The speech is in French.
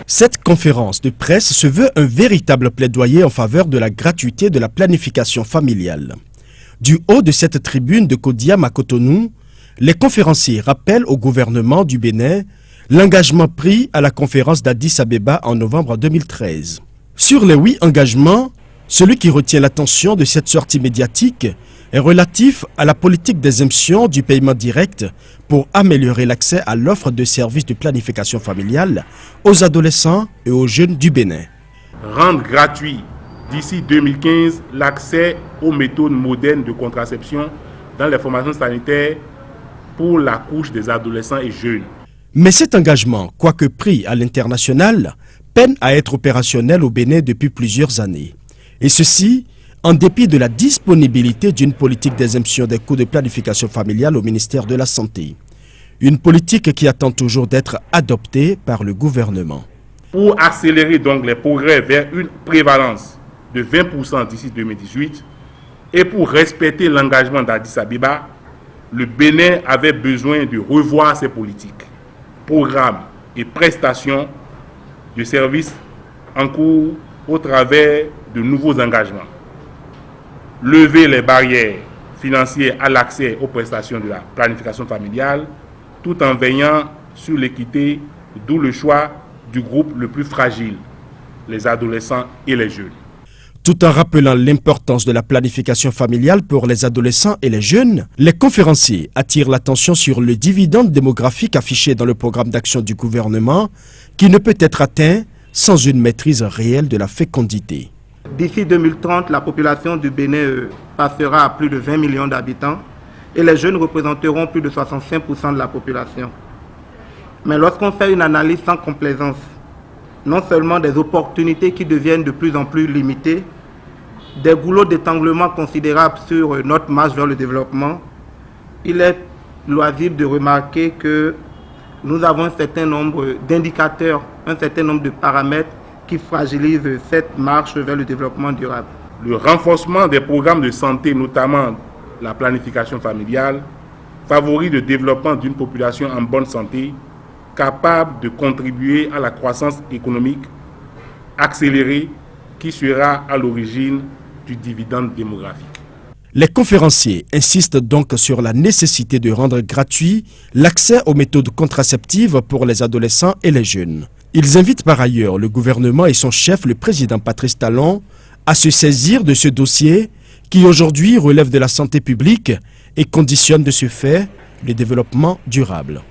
Cette conférence de presse se veut un véritable plaidoyer en faveur de la gratuité de la planification familiale. Du haut de cette tribune de Kodiam à Cotonou, les conférenciers rappellent au gouvernement du Bénin l'engagement pris à la conférence d'Addis Abeba en novembre 2013. Sur les 8 engagements, celui qui retient l'attention de cette sortie médiatique est relatif à la politique d'exemption du paiement direct pour améliorer l'accès à l'offre de services de planification familiale aux adolescents et aux jeunes du Bénin. Rendre gratuit d'ici 2015 l'accès aux méthodes modernes de contraception dans les formations sanitaires pour la couche des adolescents et jeunes. Mais cet engagement, quoique pris à l'international, peine à être opérationnel au Bénin depuis plusieurs années. Et ceci, en dépit de la disponibilité d'une politique d'exemption des coûts de planification familiale au ministère de la Santé. Une politique qui attend toujours d'être adoptée par le gouvernement. Pour accélérer donc les progrès vers une prévalence de 20% d'ici 2018 et pour respecter l'engagement d'Addis Abeba, le Bénin avait besoin de revoir ses politiques, programmes et prestations de services en cours au travers de nouveaux engagements. Lever les barrières financières à l'accès aux prestations de la planification familiale tout en veillant sur l'équité, d'où le choix du groupe le plus fragile, les adolescents et les jeunes. Tout en rappelant l'importance de la planification familiale pour les adolescents et les jeunes, les conférenciers attirent l'attention sur le dividende démographique affiché dans le programme d'action du gouvernement qui ne peut être atteint sans une maîtrise réelle de la fécondité. D'ici 2030, la population du Bénin passera à plus de 20 millions d'habitants et les jeunes représenteront plus de 65% de la population. Mais lorsqu'on fait une analyse sans complaisance, non seulement des opportunités qui deviennent de plus en plus limitées, des goulots d'étranglement considérables sur notre marche vers le développement, il est loisible de remarquer que nous avons un certain nombre d'indicateurs, un certain nombre de paramètres qui fragilisent cette marche vers le développement durable. Le renforcement des programmes de santé, notamment la planification familiale, favorise le développement d'une population en bonne santé, capable de contribuer à la croissance économique accélérée qui sera à l'origine du dividende démographique. Les conférenciers insistent donc sur la nécessité de rendre gratuit l'accès aux méthodes contraceptives pour les adolescents et les jeunes. Ils invitent par ailleurs le gouvernement et son chef, le président Patrice Talon, à se saisir de ce dossier qui aujourd'hui relève de la santé publique et conditionne de ce fait le développement durable.